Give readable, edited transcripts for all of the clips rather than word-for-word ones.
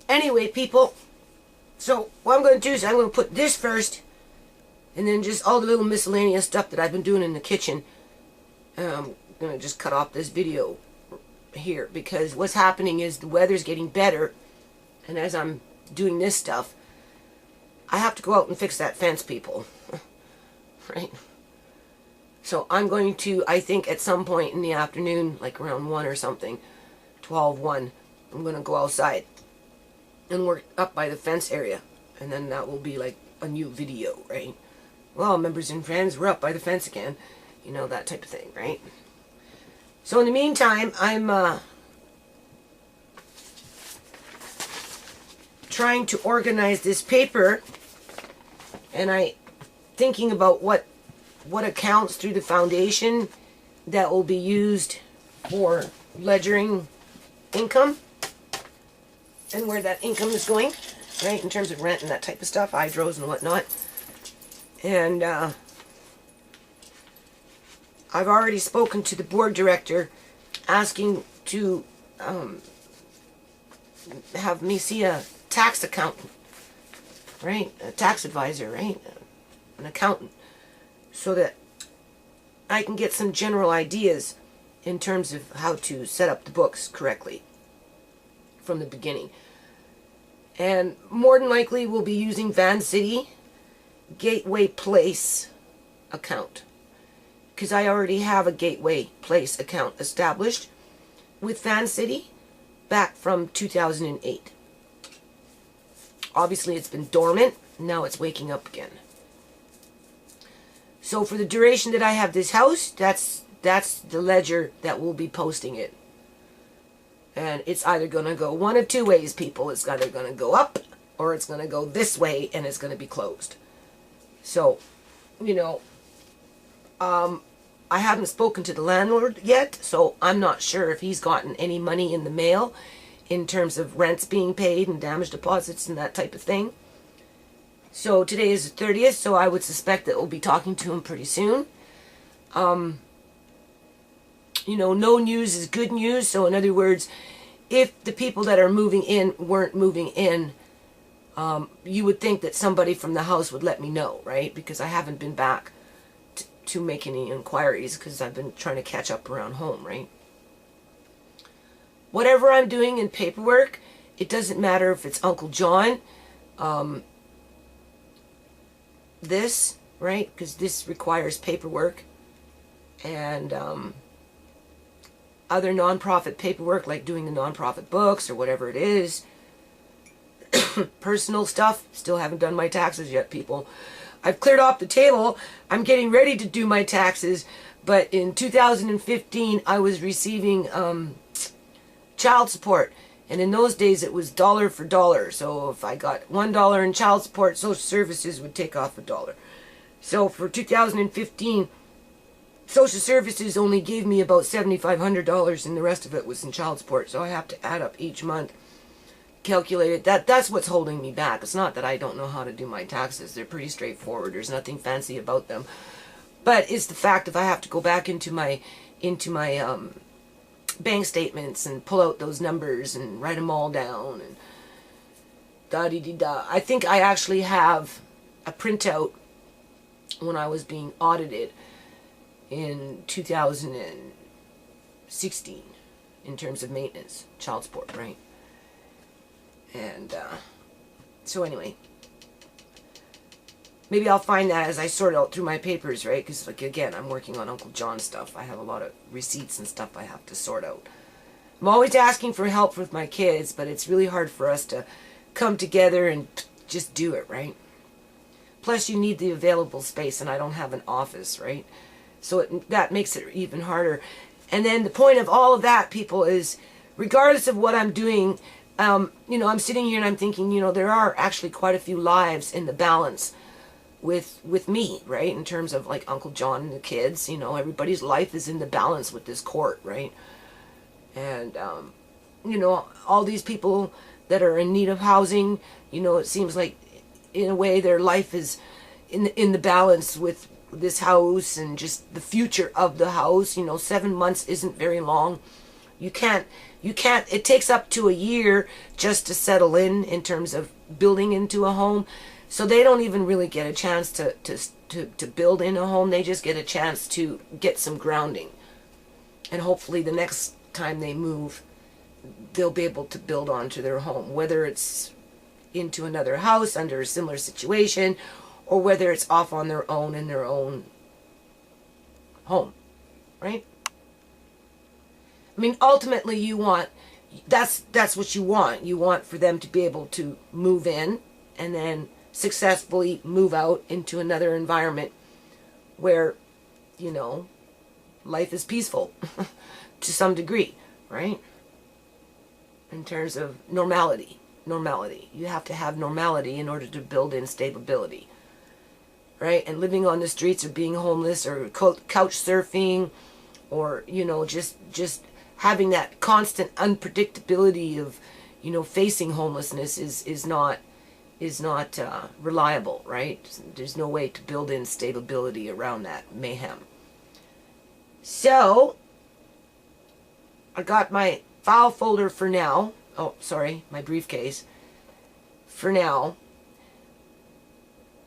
Anyway, people, so what I'm going to do is I'm going to put this first, and then just all the little miscellaneous stuff that I've been doing in the kitchen. I'm going to just cut off this video here, because what's happening is the weather's getting better, and as I'm doing this stuff, I have to go out and fix that fence, people. Right? So I'm going to, I think at some point in the afternoon, like around 1 or something, 12:01, I'm going to go outside and work up by the fence area, and then that will be like a new video, right? Well, members and friends, we're up by the fence again, you know, that type of thing, right? So in the meantime, I'm trying to organize this paper, and I thinking about what accounts through the foundation that will be used for ledgering income, and where that income is going, right, in terms of rent and that type of stuff, hydros and whatnot. And I've already spoken to the board director asking to have me see a tax accountant, right, a tax advisor, right, an accountant, so that I can get some general ideas in terms of how to set up the books correctly from the beginning. And more than likely we'll be using Vancity Gateway Place account, because I already have a Gateway Place account established with Vancity back from 2008. Obviously it's been dormant, now it's waking up again. So for the duration that I have this house, that's the ledger that will be posting it. And it's either going to go one of two ways, people. It's either going to go up, or it's going to go this way, and it's going to be closed. So, you know, I haven't spoken to the landlord yet, so I'm not sure if he's gotten any money in the mail in terms of rents being paid and damage deposits and that type of thing. So today is the 30th, so I would suspect that we'll be talking to him pretty soon. You know, no news is good news. So in other words, if the people that are moving in weren't moving in, you would think that somebody from the house would let me know, right? Because I haven't been back to make any inquiries, because I've been trying to catch up around home, right? Whatever I'm doing in paperwork, it doesn't matter if it's Uncle John, this, right? Because this requires paperwork, and other nonprofit paperwork, like doing the nonprofit books or whatever it is. Personal stuff, still haven't done my taxes yet, people. I've cleared off the table. I'm getting ready to do my taxes, but in 2015 I was receiving child support, and in those days it was dollar for dollar. So if I got $1 in child support, social services would take off $1. So for 2015, social services only gave me about $7,500, and the rest of it was in child support. So I have to add up each month, calculate it. That's what's holding me back. It's not that I don't know how to do my taxes. They're pretty straightforward. There's nothing fancy about them. But it's the fact if I have to go back into my bank statements and pull out those numbers and write them all down and da-dee-dee-da. I think I actually have a printout when I was being audited in 2016 in terms of maintenance, child support, right? And so anyway, maybe I'll find that as I sort out through my papers, right? Because, like, again, I'm working on Uncle John stuff. I have a lot of receipts and stuff I have to sort out. I'm always asking for help with my kids, but it's really hard for us to come together and just do it, right? Plus, you need the available space, and I don't have an office, right? So that makes it even harder. And then the point of all of that, people, is regardless of what I'm doing, you know, I'm sitting here and I'm thinking, you know, there are actually quite a few lives in the balance with me, right? In terms of like Uncle John and the kids, you know, everybody's life is in the balance with this court, right? And, you know, all these people that are in need of housing, you know, it seems like in a way their life is in the balance with this house and just the future of the house. You know, 7 months isn't very long You can't, it takes up to a year just to settle in terms of building into a home. So they don't even really get a chance to build in a home. They just get a chance to get some grounding. And hopefully the next time they move, they'll be able to build onto their home, whether it's into another house under a similar situation, or whether it's off on their own in their own home, right? I mean, ultimately you want, that's what you want. You want for them to be able to move in and then successfully move out into another environment where, you know, life is peaceful to some degree, right? In terms of normality. You have to have normality in order to build in stability, right? And living on the streets or being homeless or couch surfing, or, you know, just having that constant unpredictability of, you know, facing homelessness is not reliable, right? There's no way to build in stability around that mayhem. So I got my file folder for now. Oh, sorry, my briefcase. For now,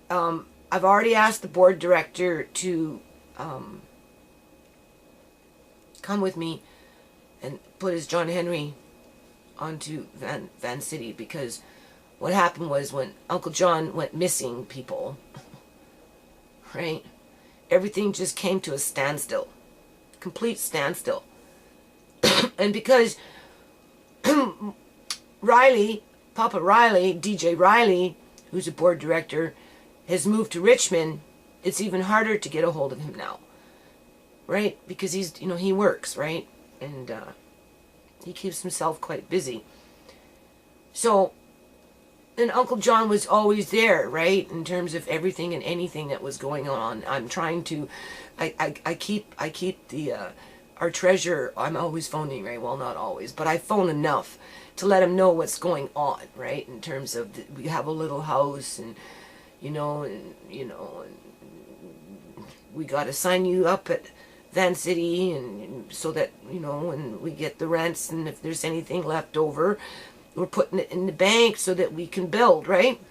I've already asked the board director to come with me and put his John Henry onto Van City, because what happened was when Uncle John went missing, people, right? Everything just came to a standstill, complete standstill. And because Riley, Papa Riley, DJ Riley, who's a board director, has moved to Richmond, it's even harder to get a hold of him now, right? Because he's, you know, he works, right? And he keeps himself quite busy. So, and Uncle John was always there, right? In terms of everything and anything that was going on. I'm trying to, I keep the, our treasurer, I'm always phoning, right? Well, not always, but I phone enough to let him know what's going on, right? In terms of, we have a little house, and, you know, and we got to sign you up at Van City, and so that, you know, when we get the rents, and if there's anything left over, we're putting it in the bank so that we can build, right?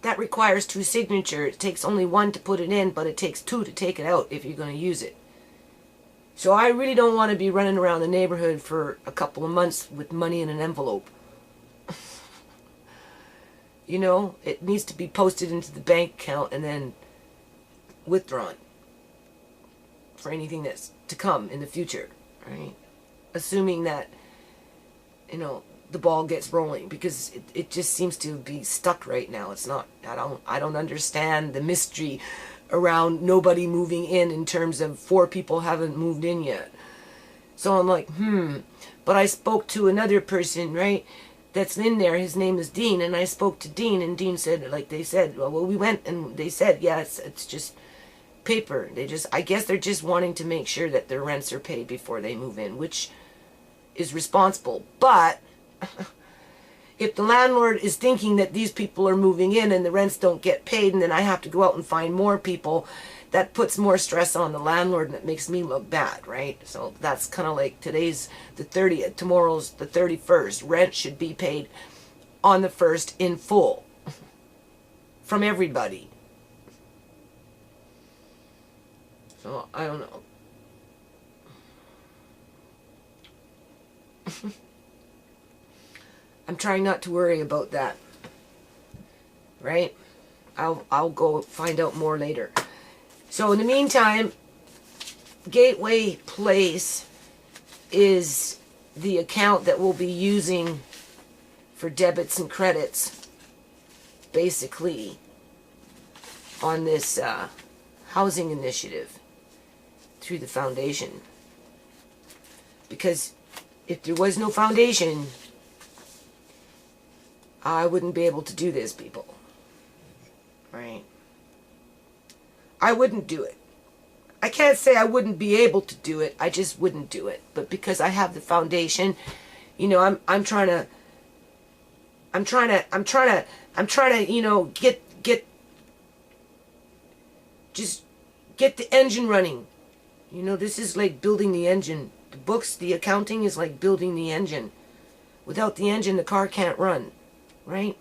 That requires 2 signatures. It takes only 1 to put it in, but it takes 2 to take it out if you're going to use it. So I really don't want to be running around the neighborhood for a couple of months with money in an envelope. You know, it needs to be posted into the bank account and then withdrawn for anything that's to come in the future, right? Assuming that, you know, the ball gets rolling, because it just seems to be stuck right now. It's not, I don't understand the mystery around nobody moving in terms of 4 people haven't moved in yet. So I'm like, but I spoke to another person, right, that's in there. His name is Dean, and I spoke to Dean, and Dean said, like they said, well, we went, and they said, yeah, it's just paper. I guess they're just wanting to make sure that their rents are paid before they move in, which is responsible. But if the landlord is thinking that these people are moving in and the rents don't get paid, and then I have to go out and find more people, that puts more stress on the landlord, and it makes me look bad, right? So that's kind of like, today's the 30th, tomorrow's the 31st. Rent should be paid on the 1st in full from everybody. So I don't know. I'm trying not to worry about that, right? I'll go find out more later. So in the meantime, Gateway Place is the account that we'll be using for debits and credits, basically, on this housing initiative through the foundation. Because if there was no foundation, I wouldn't be able to do this, people. Right? I wouldn't do it. I can't say I wouldn't be able to do it. I just wouldn't do it. But because I have the foundation, you know, I'm trying to, you know, get the engine running You know, this is like building the engine. The books, the accounting is like building the engine. Without the engine, the car can't run, right?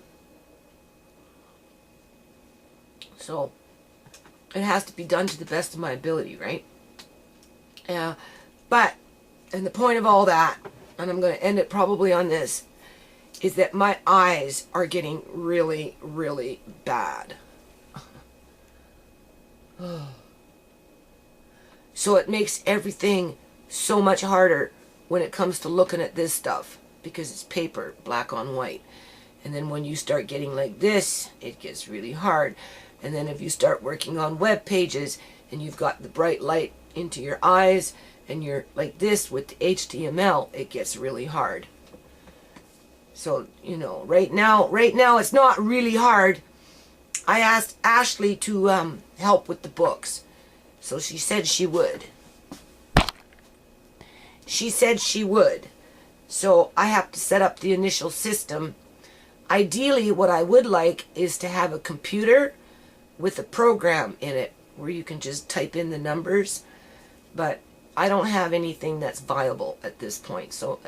So, it has to be done to the best of my ability, right? But, and the point of all that, and I'm going to end it probably on this, is that my eyes are getting really, really bad. So it makes everything so much harder when it comes to looking at this stuff, because it's paper, black on white. And then when you start getting like this, it gets really hard. And then if you start working on web pages and you've got the bright light into your eyes and you're like this with the HTML, it gets really hard. So, you know, right now it's not really hard. I asked Ashley to help with the books. So she said she would. She said she would. So I have to set up the initial system. Ideally, what I would like is to have a computer with a program in it where you can just type in the numbers. But I don't have anything that's viable at this point. So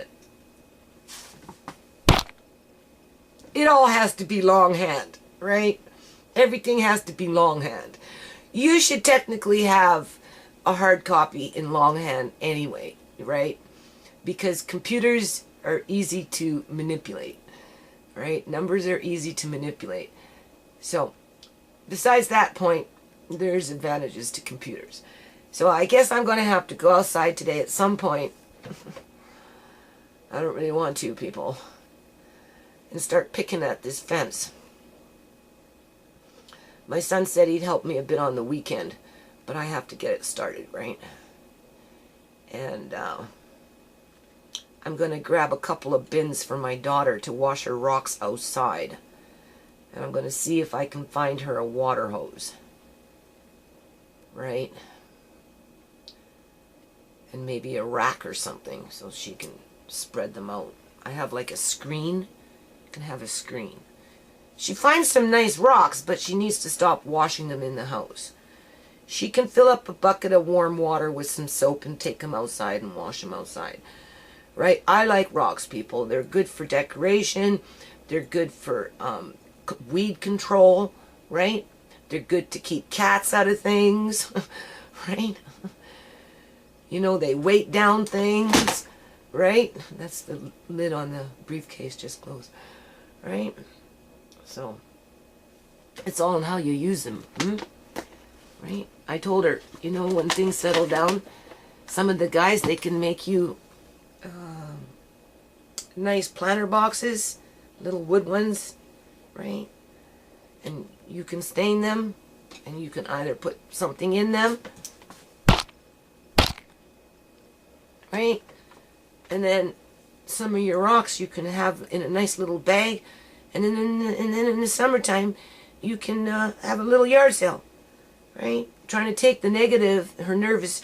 it all has to be longhand, right? Everything has to be longhand. You should technically have a hard copy in longhand anyway, right? Because computers are easy to manipulate, right? Numbers are easy to manipulate. So, besides that point, there's advantages to computers. So I guess I'm going to have to go outside today at some point. I don't really want to, people. And start picking at this fence. My son said he'd help me a bit on the weekend, but I have to get it started, right? And I'm going to grab a couple of bins for my daughter to wash her rocks outside. And I'm going to see if I can find her a water hose. Right? And maybe a rack or something so she can spread them out. I have like a screen. You can have a screen. She finds some nice rocks, but she needs to stop washing them in the house. She can fill up a bucket of warm water with some soap and take them outside and wash them outside. Right? I like rocks, people. They're good for decoration. They're good for weed control. Right? They're good to keep cats out of things. Right? You know, they weight down things. Right? That's the lid on the briefcase just closed. Right? So, it's all in how you use them. Right? I told her, you know, when things settle down, some of the guys, they can make you nice planter boxes, little wood ones, right? And you can stain them, and you can either put something in them, right? And then some of your rocks you can have in a nice little bag. And then in the summertime, you can have a little yard sale, right? Trying to take the negative, her nervous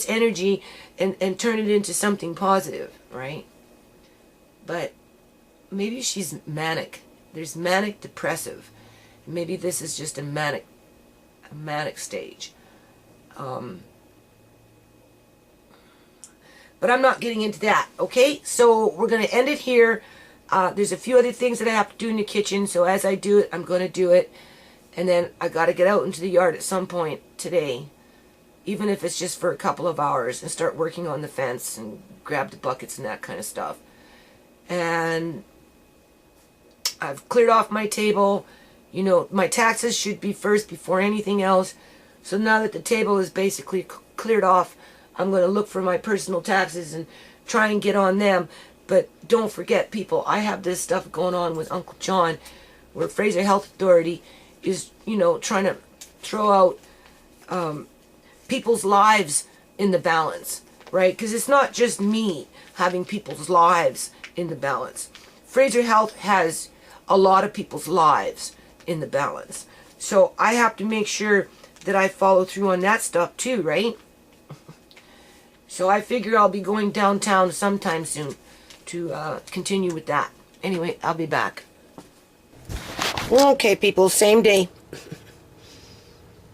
energy, and turn it into something positive, right? But maybe she's manic. There's manic depressive. Maybe this is just a manic stage. But I'm not getting into that, okay? So we're going to end it here. There's a few other things that I have to do in the kitchen, so as I do it, I'm going to do it. And then I got to get out into the yard at some point today, even if it's just for a couple of hours, and start working on the fence and grab the buckets and that kind of stuff. And I've cleared off my table. You know, my taxes should be first before anything else. So now that the table is basically cleared off, I'm going to look for my personal taxes and try and get on them. But don't forget, people, I have this stuff going on with Uncle John, where Fraser Health Authority is, you know, trying to throw out people's lives in the balance, right? Because it's not just me having people's lives in the balance. Fraser Health has a lot of people's lives in the balance. So I have to make sure that I follow through on that stuff too, right? So I figure I'll be going downtown sometime soon to continue with that. Anyway, I'll be back. Okay, people, same day.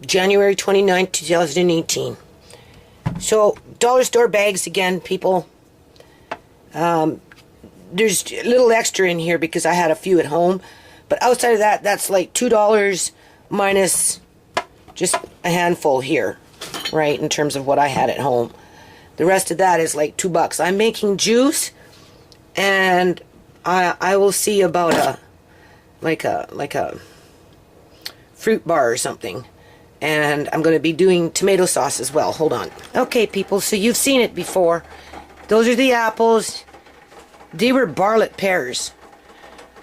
January 29th, 2018. So, dollar store bags again, people. There's a little extra in here because I had a few at home. But outside of that, that's like $2 minus just a handful here, right, in terms of what I had at home. The rest of that is like $2. I'm making juice, and I will see about a fruit bar or something. And I'm going to be doing tomato sauce as well. Hold on. Okay, people, so you've seen it before. Those are the apples. They were Bartlett pears.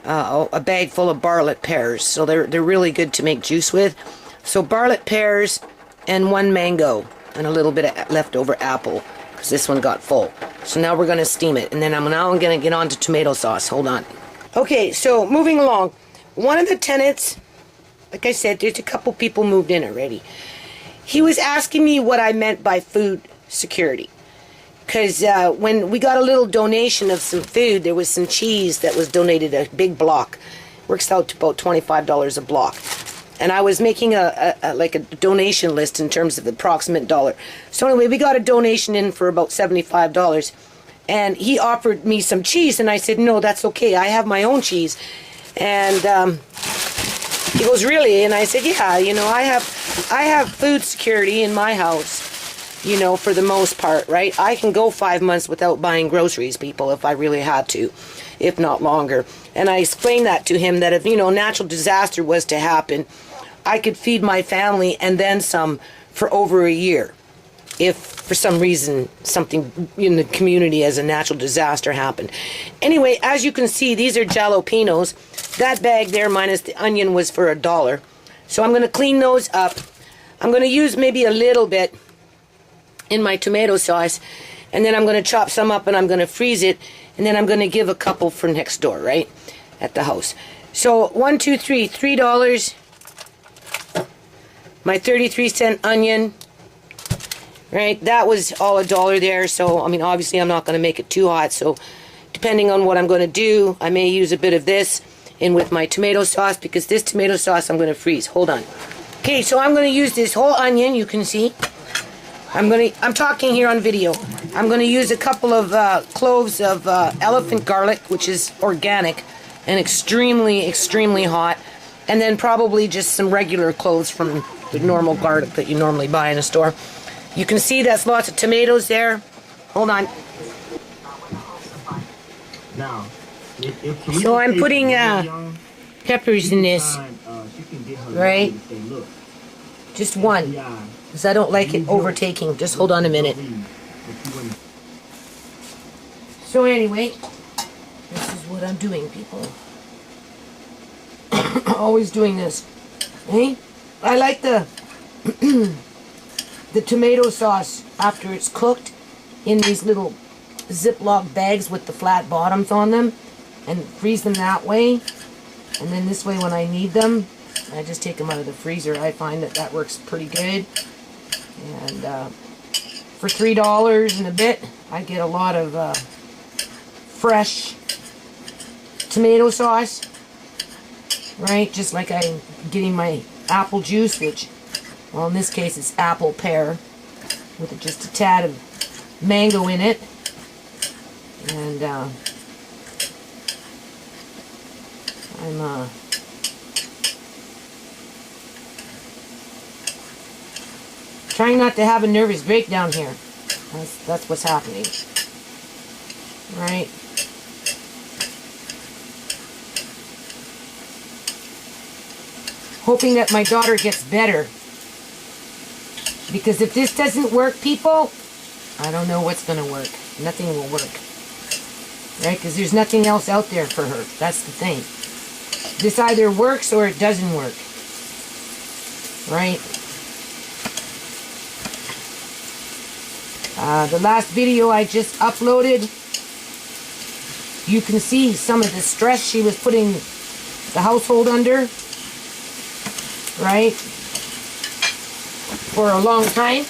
A bag full of Bartlett pears. So they're really good to make juice with. So Bartlett pears and 1 mango and a little bit of leftover apple, because this one got full. So now we're going to steam it. And then I'm going to get on to tomato sauce. Hold on. Okay, so moving along. One of the tenants, like I said, there's a couple people moved in already. He was asking me what I meant by food security. Because when we got a little donation of some food, there was some cheese that was donated, a big block. Works out to about $25 a block. And I was making a donation list in terms of the approximate dollar. So anyway, we got a donation in for about $75. And he offered me some cheese, and I said, no, that's okay. I have my own cheese. And he goes, really? And I said, yeah, you know, I have food security in my house. You know, for the most part, right? I can go 5 months without buying groceries, people, if I really had to, if not longer. And I explained that to him, that if, you know, natural disaster was to happen, I could feed my family and then some for over a year. If for some reason something in the community as a natural disaster happened. Anyway, as you can see, these are jalapenos. That bag there minus the onion was for $1. So I'm going to clean those up. I'm going to use maybe a little bit in my tomato sauce, and then I'm going to chop some up and I'm going to freeze it, and then I'm going to give a couple for next door, right, at the house. So $1, $2, $3, $3. My 33-cent onion, right, that was all $1 there. So I mean, obviously I'm not going to make it too hot, so depending on what I'm going to do, I may use a bit of this in with my tomato sauce, because this tomato sauce I'm going to freeze. Hold on. Okay, so I'm going to use this whole onion, you can see. I'm talking here on video. I'm going to use a couple of cloves of elephant garlic, which is organic and extremely, extremely hot. And then probably just some regular cloves from the normal garlic that you normally buy in a store. You can see that's lots of tomatoes there. Hold on. So I'm putting peppers in this, right? Just one. Because I don't like it overtaking. Just hold on a minute. So anyway, this is what I'm doing, people. Always doing this. Hey, I like the the tomato sauce after it's cooked in these little Ziploc bags with the flat bottoms on them, and freeze them that way. And then this way, when I need them, I just take them out of the freezer. I find that works pretty good. And for $3 and a bit, I get a lot of fresh tomato sauce, right? Just like I'm getting my apple juice, which, well, in this case it's apple pear with just a tad of mango in it. And I'm trying not to have a nervous breakdown here. That's what's happening. Right? Hoping that my daughter gets better. Because if this doesn't work, people, I don't know what's going to work. Nothing will work. Right? Because there's nothing else out there for her. That's the thing. This either works or it doesn't work. Right? The last video I just uploaded, you can see some of the stress she was putting the household under, right, for a long time,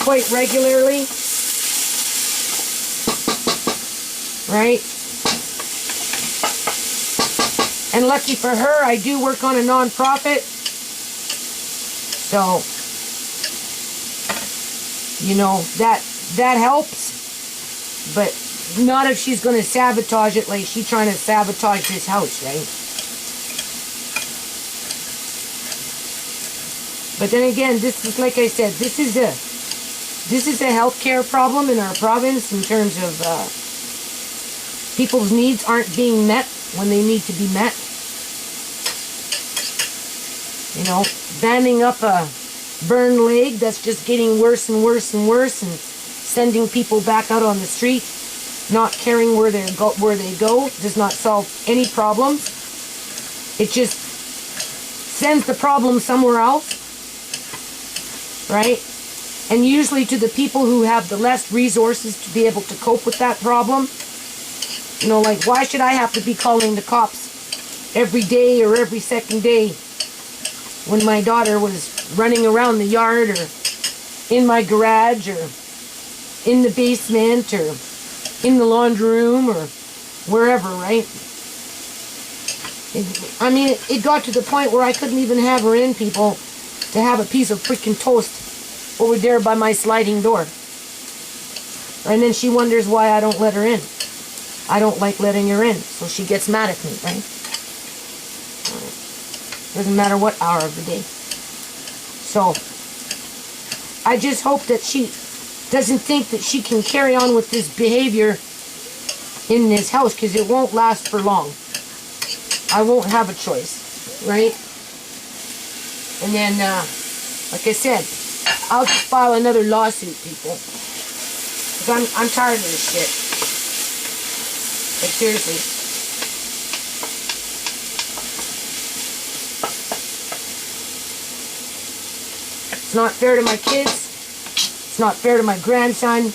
quite regularly, right, and lucky for her, I do work on a non-profit, so You know, that helps, but not if she's going to sabotage it like she's trying to sabotage this house, right? But then again, this is, like I said, this is a healthcare problem in our province in terms of people's needs aren't being met when they need to be met. You know, banding up a burned leg that's just getting worse and worse and worse, and sending people back out on the street, not caring where they go, does not solve any problems. It just sends the problem somewhere else, right? And usually to the people who have the less resources to be able to cope with that problem. You know, like, why should I have to be calling the cops every day or every second day when my daughter was running around the yard or in my garage or in the basement or in the laundry room or wherever, right? It got to the point where I couldn't even have her in, people, to have a piece of freaking toast over there by my sliding door. And then she wonders why I don't let her in. I don't like letting her in, so she gets mad at me, right? Doesn't matter what hour of the day. So, I just hope that she doesn't think that she can carry on with this behavior in this house, because it won't last for long. I won't have a choice, right? And then, like I said, I'll just file another lawsuit, people. Because I'm tired of this shit. Like, seriously. It's not fair to my kids. It's not fair to my grandson.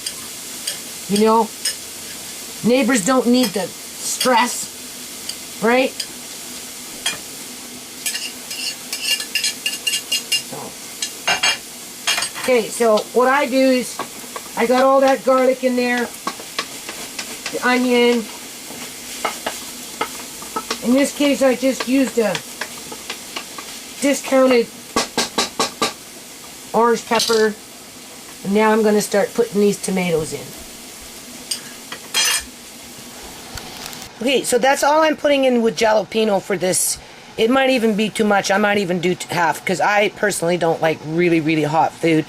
You know? Neighbors don't need the stress. Right? Okay, so what I do is I got all that garlic in there. The onion. In this case, I just used a discounted orange pepper. And now I'm going to start putting these tomatoes in. Okay, so that's all I'm putting in with jalapeno for this. It might even be too much. I might even do half, because I personally don't like really, really hot food.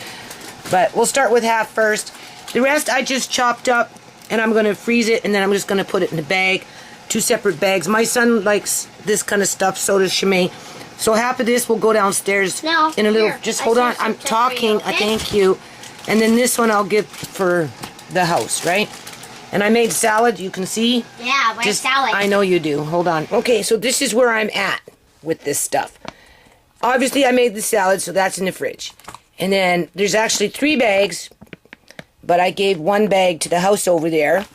But we'll start with half first. The rest I just chopped up, and I'm going to freeze it, and then I'm just going to put it in a bag. 2 separate bags. My son likes this kind of stuff, so does Shimei. So half of this will go downstairs in a little... Here, just hold on, I'm talking. Okay? Thank you. And then this one I'll give for the house, right? And I made salad, you can see. Yeah, my salad. I know you do. Hold on. Okay, so this is where I'm at with this stuff. Obviously, I made the salad, so that's in the fridge. And then there's actually 3 bags, but I gave 1 bag to the house over there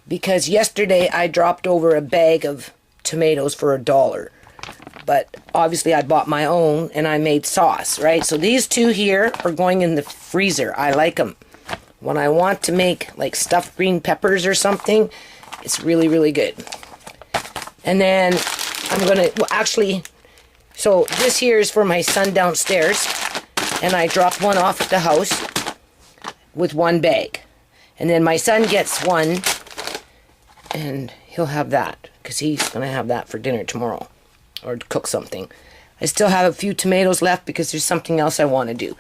because yesterday I dropped over a bag of tomatoes for $1. But obviously I bought my own and I made sauce, right? So these 2 here are going in the freezer. I like them. When I want to make like stuffed green peppers or something, it's really, really good. And then I'm gonna, well, actually, so this here is for my son downstairs, and I dropped 1 off at the house with 1 bag. And then my son gets 1, and he'll have that, because he's gonna have that for dinner tomorrow, or to cook something. I still have a few tomatoes left because there's something else I want to do.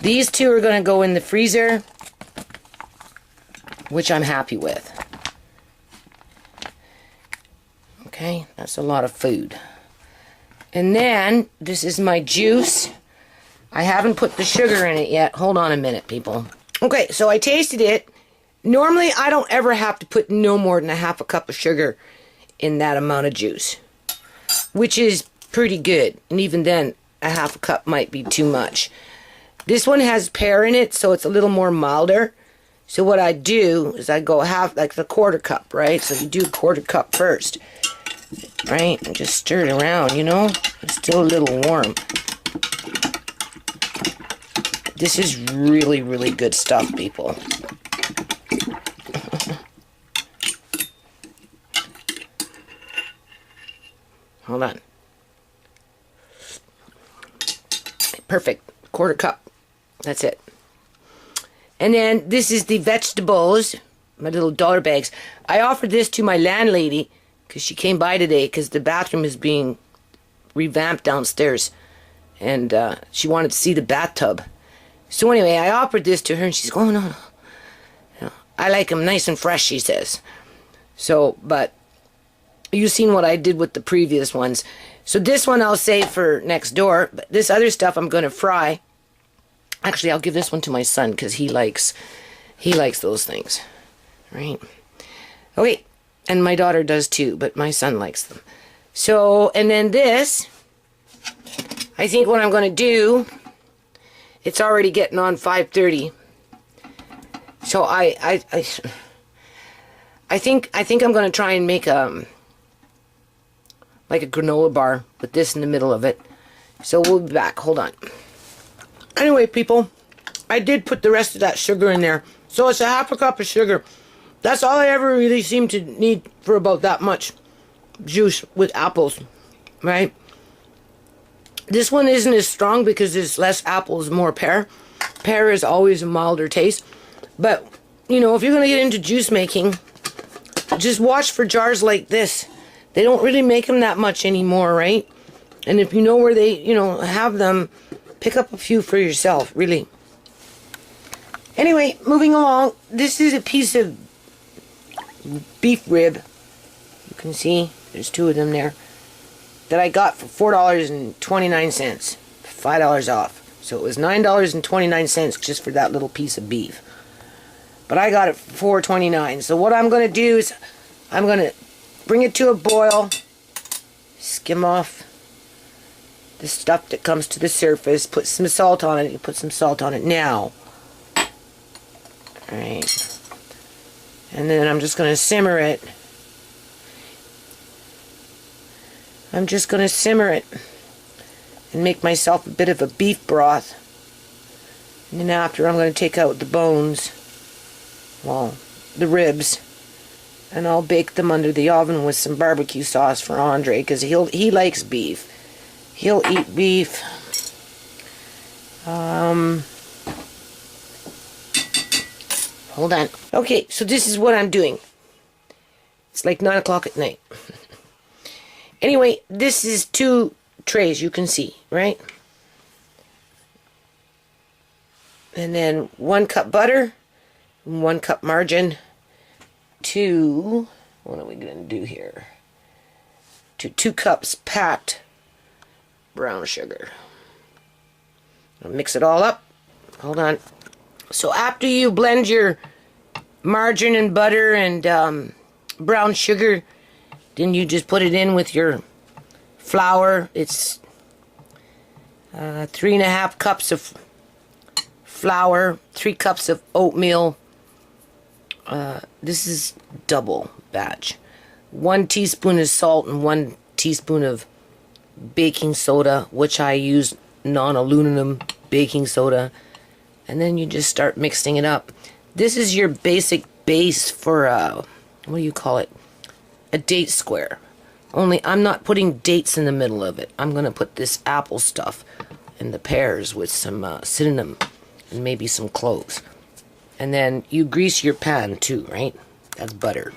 These 2 are gonna go in the freezer, which I'm happy with. Okay, that's a lot of food. And then, this is my juice. I haven't put the sugar in it yet. Hold on a minute, people. Okay, so I tasted it. Normally, I don't ever have to put no more than a half a cup of sugar in that amount of juice, which is pretty good. And even then, a half a cup might be too much. This one has pear in it, so it's a little more milder. So what I do is I go half, like the quarter cup, right? So you do a quarter cup first, right? And just stir it around, you know? It's still a little warm. This is really, really good stuff, people. Hold on. Perfect. Quarter cup. That's it. And then this is the vegetables, my little dollar bags. I offered this to my landlady because she came by today because the bathroom is being revamped downstairs. And she wanted to see the bathtub. So anyway, I offered this to her and she's going, oh, no, no. You know, I like them nice and fresh, she says. So, but you've seen what I did with the previous ones. So this one I'll save for next door. But this other stuff I'm going to fry. Actually, I'll give this one to my son because he likes those things. Right? Okay. And my daughter does too, but my son likes them. So, and then this, I think what I'm going to do, it's already getting on 5:30. So I think I'm going to try and make like a granola bar with this in the middle of it. So we'll be back. Hold on. Anyway, people, I did put the rest of that sugar in there. So it's a half a cup of sugar. That's all I ever really seem to need for about that much juice with apples, right? This one isn't as strong because there's less apples, more pear. Pear is always a milder taste. But, you know, if you're going to get into juice making, just watch for jars like this. They don't really make them that much anymore, right? And if you know where they, you know, have them, pick up a few for yourself, really. Anyway, moving along. This is a piece of beef rib. You can see there's two of them there. That I got for $4.29. $5 off. So it was $9.29 just for that little piece of beef. But I got it for $4.29. So what I'm going to do is I'm going to bring it to a boil. Skim off the stuff that comes to the surface. Put some salt on it. You put some salt on it now. Alright. And then I'm just going to simmer it. I'm just going to simmer it and make myself a bit of a beef broth. And then after I'm going to take out the bones, well, the ribs, and I'll bake them under the oven with some barbecue sauce for Andre because he likes beef. He'll eat beef. Hold on. Okay, so this is what I'm doing. It's like 9 o'clock at night. Anyway, this is 2 trays, you can see, right? And then 1 cup butter, 1 cup margarine, 2, what are we going to do here? 2 cups packed brown sugar. I'll mix it all up. Hold on. So after you blend your margarine and butter and brown sugar, then you just put it in with your flour. It's 3.5 cups of flour, 3 cups of oatmeal. This is double batch. 1 teaspoon of salt and 1 teaspoon of baking soda, which I use non-aluminum baking soda. And then you just start mixing it up. This is your basic base for, what do you call it? A date square. Only I'm not putting dates in the middle of it. I'm going to put this apple stuff and the pears with some cinnamon and maybe some cloves. And then you grease your pan too, right? That's butter.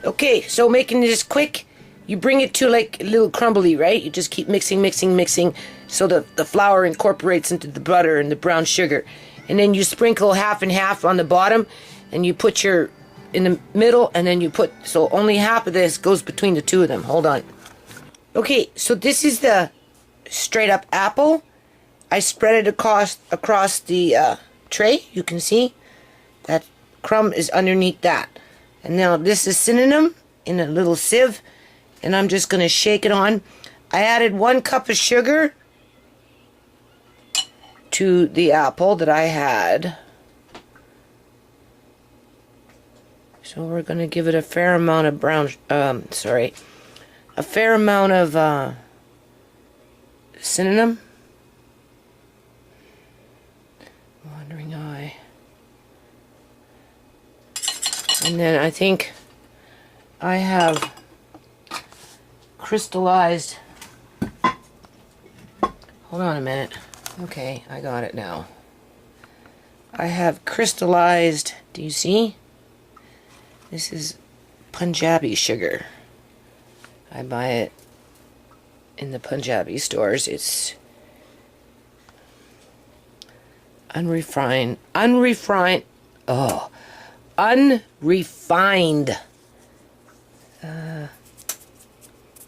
Okay, so making this quick, you bring it to like a little crumbly, right? You just keep mixing, mixing, mixing so the flour incorporates into the butter and the brown sugar. And then you sprinkle half and half on the bottom and you put your in the middle, and then you put, so only half of this goes between the 2 of them. Hold on. Okay, so this is the straight up apple. I spread it across the tray. You can see that crumb is underneath that. And now this is cinnamon in a little sieve, and I'm just going to shake it on. I added 1 cup of sugar to the apple that I had. So we're going to give it a fair amount of a fair amount of cinnamon. Wandering eye. And then I think I have crystallized. Hold on a minute. Okay, I got it now. I have crystallized, do you see? This is Punjabi sugar. I buy it in the Punjabi stores. It's unrefined, what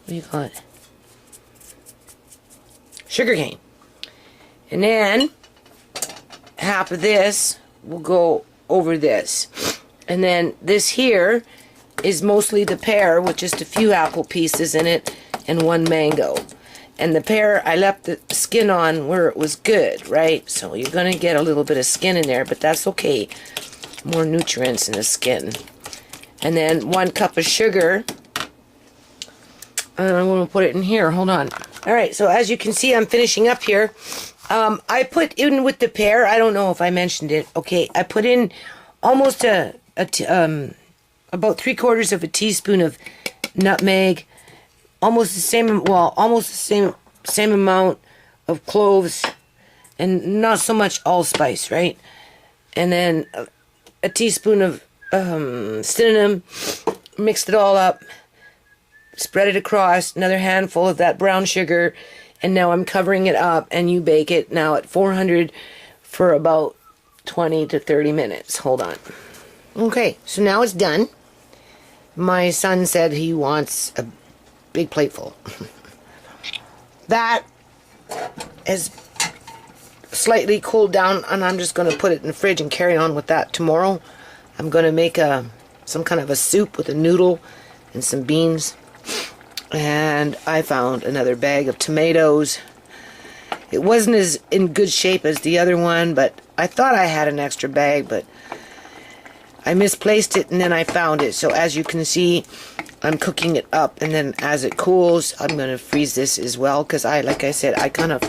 do you call it? Sugar cane. And then half of this will go over this. And then this here is mostly the pear with just a few apple pieces in it and one mango. And the pear, I left the skin on where it was good, right? So you're going to get a little bit of skin in there, but that's okay. More nutrients in the skin. And then 1 cup of sugar. And I'm going to put it in here. Hold on. All right, so as you can see, I'm finishing up here. I put in with the pear, I don't know if I mentioned it. Okay, I put in almost about 3/4 of a teaspoon of nutmeg. Almost the same amount of cloves, and not so much allspice, right? And then a teaspoon of cinnamon. Mixed it all up, spread it across, another handful of that brown sugar, and now I'm covering it up, and you bake it now at 400 for about 20 to 30 minutes. Hold on. Okay, so now it's done. My son said he wants a big plateful. That is slightly cooled down, and I'm just going to put it in the fridge and carry on with that tomorrow. I'm going to make some kind of a soup with a noodle and some beans. And I found another bag of tomatoes. It wasn't as in good shape as the other one, but I thought I had an extra bag, but I misplaced it and then I found it. So as you can see, I'm cooking it up, and then as it cools, I'm going to freeze this as well, because like I said, I kind of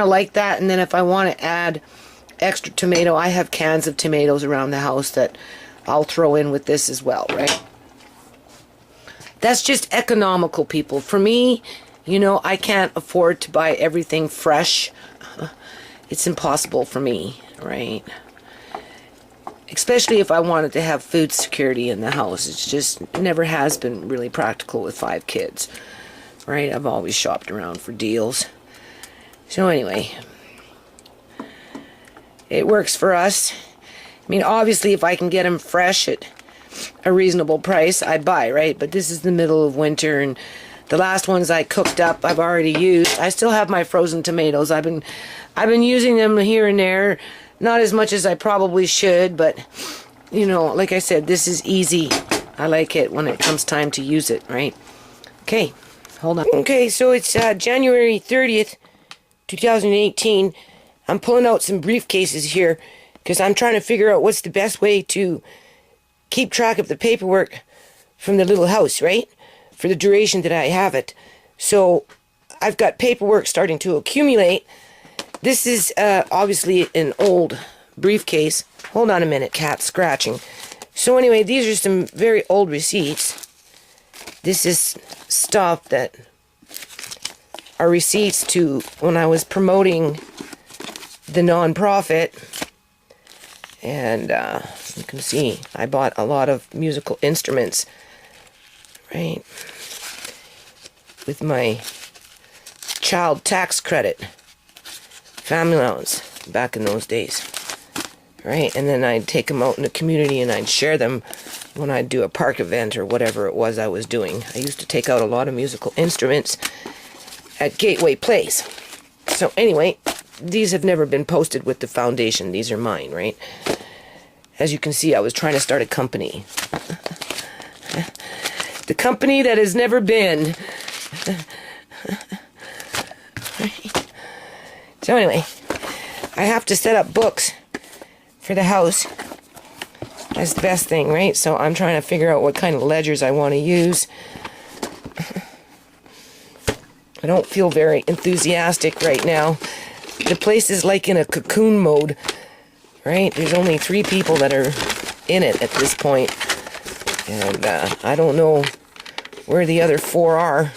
like that. And then if I want to add extra tomato, I have cans of tomatoes around the house that I'll throw in with this as well, right? That's just economical, people. For me, you know, I can't afford to buy everything fresh. It's impossible for me, right? Especially if I wanted to have food security in the house. It's just never has been really practical with 5 kids, right? I've always shopped around for deals. So anyway, it works for us. I mean, obviously, if I can get them fresh at a reasonable price, I buy, right? But this is the middle of winter, and the last ones I cooked up, I've already used. I still have my frozen tomatoes. I've been using them here and there, not as much as I probably should, but you know, like I said, this is easy. I like it when it comes time to use it, right? Okay, hold on. Okay, so it's January 30th, 2018. I'm pulling out some briefcases here because I'm trying to figure out what's the best way to keep track of the paperwork from the little house, right? For the duration that I have it. So I've got paperwork starting to accumulate. This is obviously an old briefcase. Hold on a minute, cat scratching. So anyway, these are some very old receipts. This is stuff that are receipts to when I was promoting the nonprofit. And you can see I bought a lot of musical instruments, right, with my child tax credit, family allowance, back in those days, right? And then I'd take them out in the community and I'd share them when I'd do a park event or whatever it was I was doing. I used to take out a lot of musical instruments at Gateway Place. So anyway, these have never been posted with the foundation. These are mine, right? As you can see, I was trying to start a company. The company that has never been. So anyway, I have to set up books for the house. That's the best thing, right? So I'm trying to figure out what kind of ledgers I want to use. I don't feel very enthusiastic right now. The place is like in a cocoon mode, right? There's only 3 people that are in it at this point. And I don't know where the other 4 are.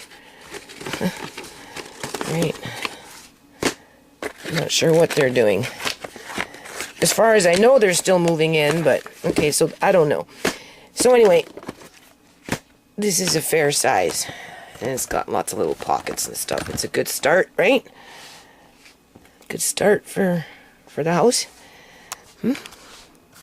Right? I'm not sure what they're doing. As far as I know, they're still moving in, but okay, so I don't know. So anyway, this is a fair size, and it's got lots of little pockets and stuff. It's a good start, right? Good start for the house.